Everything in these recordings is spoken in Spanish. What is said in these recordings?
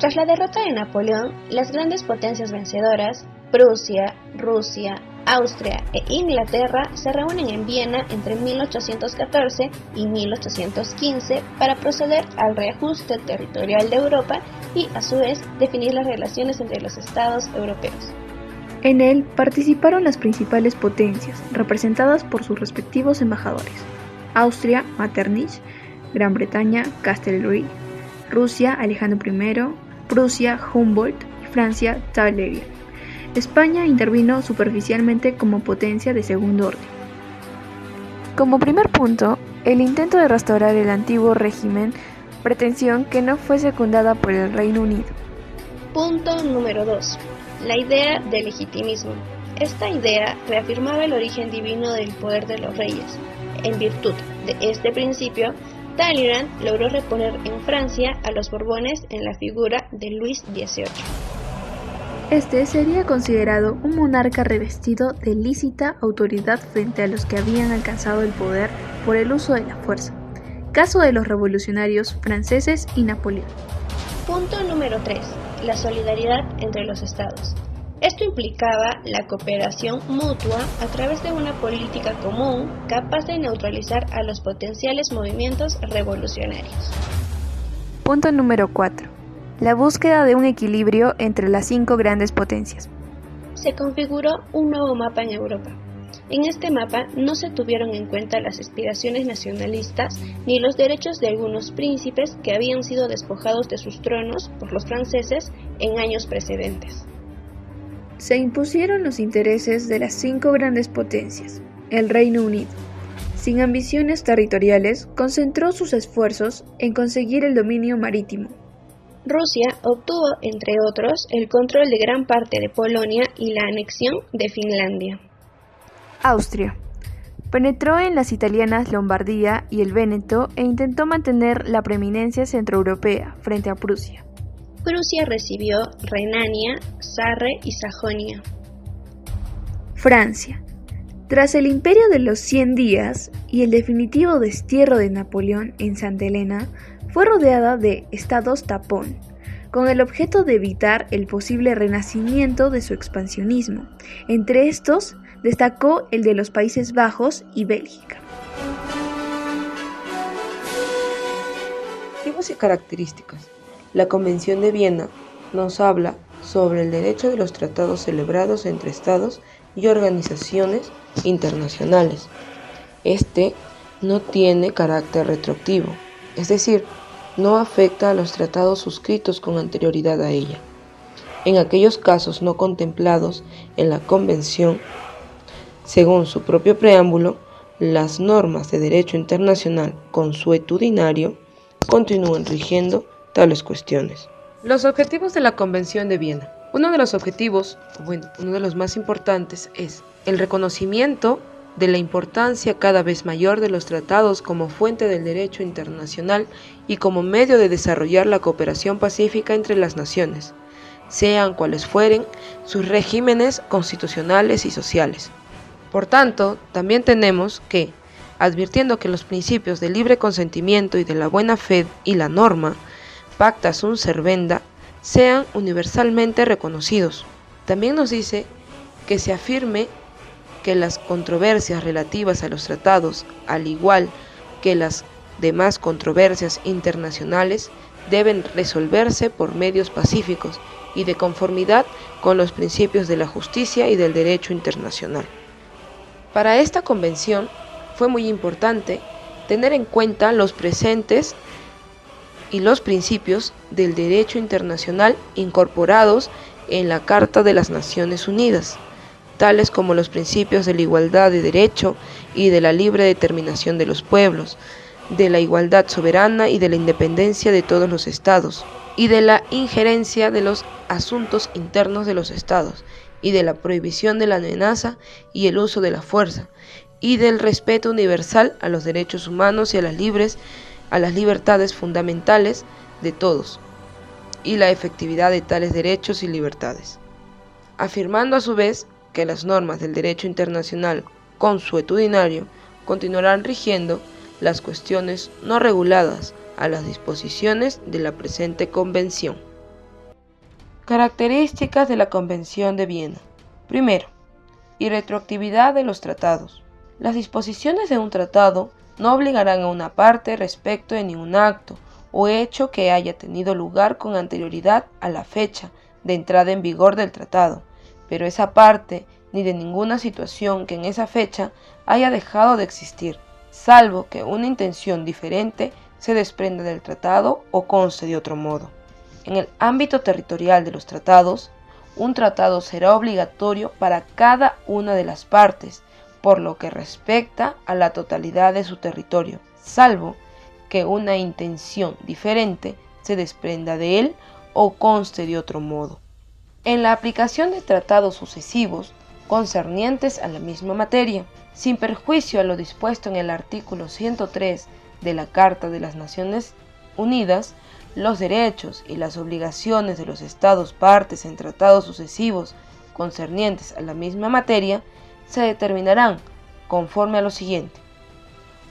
Tras la derrota de Napoleón, las grandes potencias vencedoras, Prusia, Rusia, Austria e Inglaterra, se reúnen en Viena entre 1814 y 1815 para proceder al reajuste territorial de Europa y, a su vez, definir las relaciones entre los estados europeos. En él participaron las principales potencias, representadas por sus respectivos embajadores: Austria, Metternich; Gran Bretaña, Castlereagh; Rusia, Alejandro I; Prusia, Humboldt; y Francia, Talleyrand. España intervino superficialmente como potencia de segundo orden. Como primer punto, el intento de restaurar el antiguo régimen, pretensión que no fue secundada por el Reino Unido. Punto número 2. La idea del legitimismo. Esta idea reafirmaba el origen divino del poder de los reyes. En virtud de este principio, Talleyrand logró reponer en Francia a los Borbones en la figura de Luis XVIII. Este sería considerado un monarca revestido de lícita autoridad frente a los que habían alcanzado el poder por el uso de la fuerza, caso de los revolucionarios franceses y Napoleón. Punto número 3. La solidaridad entre los estados. Esto implicaba la cooperación mutua a través de una política común capaz de neutralizar a los potenciales movimientos revolucionarios. Punto número 4. La búsqueda de un equilibrio entre las 5 grandes potencias. Se configuró un nuevo mapa en Europa. En este mapa no se tuvieron en cuenta las aspiraciones nacionalistas ni los derechos de algunos príncipes que habían sido despojados de sus tronos por los franceses en años precedentes. Se impusieron los intereses de las 5 grandes potencias. El Reino Unido, sin ambiciones territoriales, concentró sus esfuerzos en conseguir el dominio marítimo. Rusia obtuvo, entre otros, el control de gran parte de Polonia y la anexión de Finlandia. Austria penetró en las italianas Lombardía y el Véneto e intentó mantener la preeminencia centroeuropea frente a Prusia. Prusia recibió Renania, Sarre y Sajonia. Francia, tras el imperio de los 100 días y el definitivo destierro de Napoleón en Santa Helena, fue rodeada de estados tapón, con el objeto de evitar el posible renacimiento de su expansionismo. Entre estos, destacó el de los Países Bajos y Bélgica. Objetivos y características. La Convención de Viena nos habla sobre el derecho de los tratados celebrados entre estados y organizaciones internacionales. Este no tiene carácter retroactivo, es decir, no afecta a los tratados suscritos con anterioridad a ella. En aquellos casos no contemplados en la Convención, según su propio preámbulo, las normas de derecho internacional consuetudinario continúan rigiendo tales cuestiones. Los objetivos de la Convención de Viena. Uno de los objetivos, uno de los más importantes, es el reconocimiento de la importancia cada vez mayor de los tratados como fuente del derecho internacional y como medio de desarrollar la cooperación pacífica entre las naciones, sean cuales fueren sus regímenes constitucionales y sociales. Por tanto, también tenemos que, advirtiendo que los principios del libre consentimiento y de la buena fe y la norma, pacta sunt servanda, sean universalmente reconocidos. También nos dice que se afirme que las controversias relativas a los tratados, al igual que las demás controversias internacionales, deben resolverse por medios pacíficos y de conformidad con los principios de la justicia y del derecho internacional. Para esta convención fue muy importante tener en cuenta los presentes y los principios del derecho internacional incorporados en la Carta de las Naciones Unidas, tales como los principios de la igualdad de derecho y de la libre determinación de los pueblos, de la igualdad soberana y de la independencia de todos los estados, y de la injerencia de los asuntos internos de los estados, y de la prohibición de la amenaza y el uso de la fuerza, y del respeto universal a los derechos humanos y a las libertades fundamentales de todos, y la efectividad de tales derechos y libertades, afirmando a su vez que las normas del derecho internacional consuetudinario continuarán rigiendo las cuestiones no reguladas a las disposiciones de la presente convención. Características de la Convención de Viena. Primero, irretroactividad de los tratados. Las disposiciones de un tratado no obligarán a una parte respecto de ningún acto o hecho que haya tenido lugar con anterioridad a la fecha de entrada en vigor del tratado, pero esa parte ni de ninguna situación que en esa fecha haya dejado de existir, salvo que una intención diferente se desprenda del tratado o conste de otro modo. En el ámbito territorial de los tratados, un tratado será obligatorio para cada una de las partes, por lo que respecta a la totalidad de su territorio, salvo que una intención diferente se desprenda de él o conste de otro modo. En la aplicación de tratados sucesivos concernientes a la misma materia, sin perjuicio a lo dispuesto en el artículo 103 de la Carta de las Naciones Unidas, los derechos y las obligaciones de los Estados partes en tratados sucesivos concernientes a la misma materia se determinarán conforme a lo siguiente.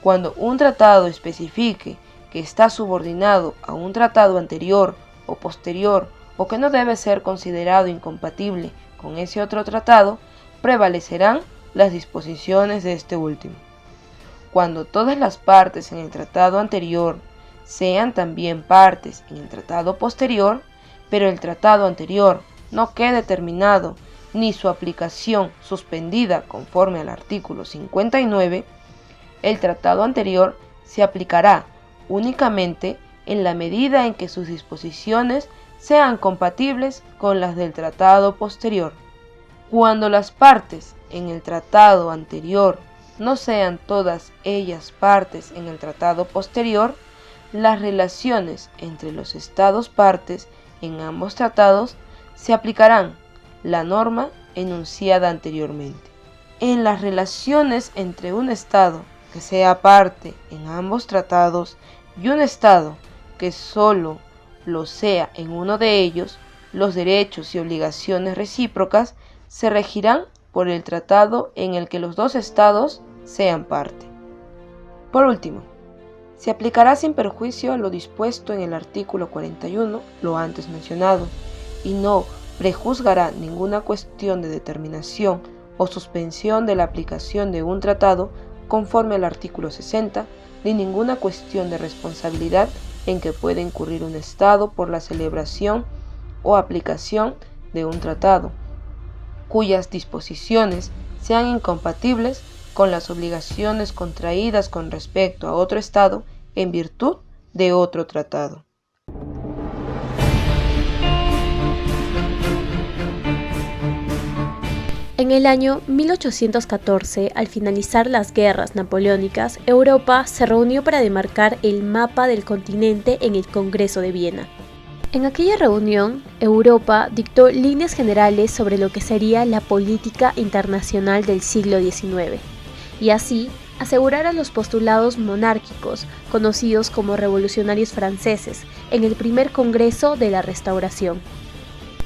Cuando un tratado especifique que está subordinado a un tratado anterior o posterior o que no debe ser considerado incompatible con ese otro tratado, prevalecerán las disposiciones de este último. Cuando todas las partes en el tratado anterior sean también partes en el tratado posterior, pero el tratado anterior no quede terminado ni su aplicación suspendida conforme al artículo 59, el tratado anterior se aplicará únicamente en la medida en que sus disposiciones sean compatibles con las del tratado posterior. Cuando las partes en el tratado anterior no sean todas ellas partes en el tratado posterior, las relaciones entre los estados partes en ambos tratados se aplicarán la norma enunciada anteriormente. En las relaciones entre un estado que sea parte en ambos tratados y un estado que solo lo sea en uno de ellos, los derechos y obligaciones recíprocas se regirán por el tratado en el que los dos estados sean parte. Por último, se aplicará sin perjuicio a lo dispuesto en el artículo 41, lo antes mencionado, y no prejuzgará ninguna cuestión de determinación o suspensión de la aplicación de un tratado conforme al artículo 60, ni ninguna cuestión de responsabilidad en que pueda incurrir un Estado por la celebración o aplicación de un tratado, cuyas disposiciones sean incompatibles con las obligaciones contraídas con respecto a otro Estado en virtud de otro tratado. En el año 1814, al finalizar las guerras napoleónicas, Europa se reunió para demarcar el mapa del continente en el Congreso de Viena. En aquella reunión, Europa dictó líneas generales sobre lo que sería la política internacional del siglo XIX, y así asegurar a los postulados monárquicos, conocidos como revolucionarios franceses, en el primer Congreso de la Restauración.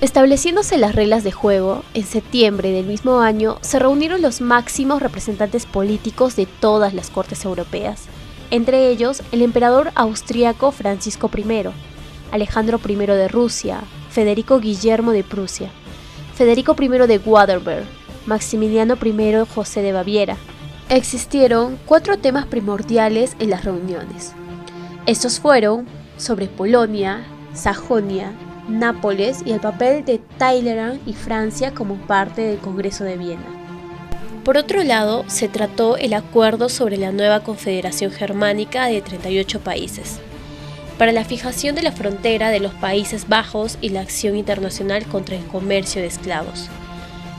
Estableciéndose las reglas de juego, en septiembre del mismo año se reunieron los máximos representantes políticos de todas las cortes europeas, entre ellos el emperador austríaco Francisco I, Alejandro I de Rusia, Federico Guillermo de Prusia, Federico I de Württemberg, Maximiliano I José de Baviera. Existieron 4 temas primordiales en las reuniones. Estos fueron sobre Polonia, Sajonia, Nápoles y el papel de Talleyrand y Francia como parte del Congreso de Viena. Por otro lado, se trató el acuerdo sobre la nueva Confederación Germánica de 38 países, para la fijación de la frontera de los Países Bajos y la acción internacional contra el comercio de esclavos.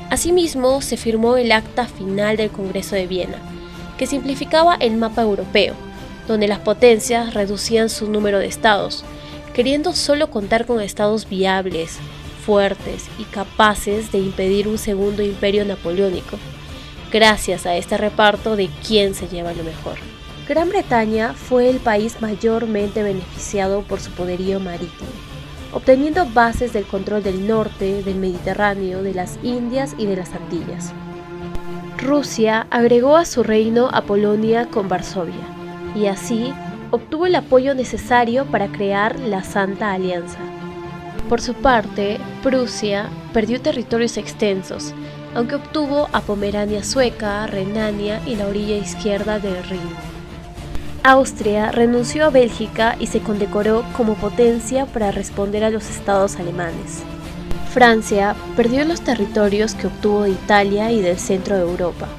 Asimismo, se firmó el acta final del Congreso de Viena, que simplificaba el mapa europeo, donde las potencias reducían su número de estados, queriendo solo contar con estados viables, fuertes y capaces de impedir un segundo imperio napoleónico, gracias a este reparto de quién se lleva lo mejor. Gran Bretaña fue el país mayormente beneficiado por su poderío marítimo, obteniendo bases del control del norte, del Mediterráneo, de las Indias y de las Antillas. Rusia agregó a su reino a Polonia con Varsovia, y así obtuvo el apoyo necesario para crear la Santa Alianza. Por su parte, Prusia perdió territorios extensos, aunque obtuvo a Pomerania Sueca, Renania y la orilla izquierda del Rin. Austria renunció a Bélgica y se condecoró como potencia para responder a los estados alemanes. Francia perdió los territorios que obtuvo de Italia y del centro de Europa,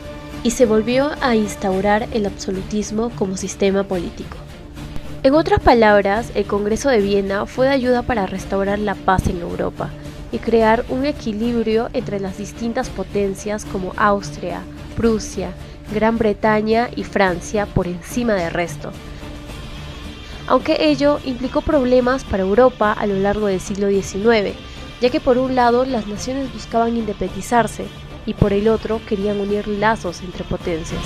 y se volvió a instaurar el absolutismo como sistema político. En otras palabras, el Congreso de Viena fue de ayuda para restaurar la paz en Europa y crear un equilibrio entre las distintas potencias como Austria, Prusia, Gran Bretaña y Francia por encima del resto. Aunque ello implicó problemas para Europa a lo largo del siglo XIX, ya que por un lado las naciones buscaban independizarse y por el otro querían unir lazos entre potencias.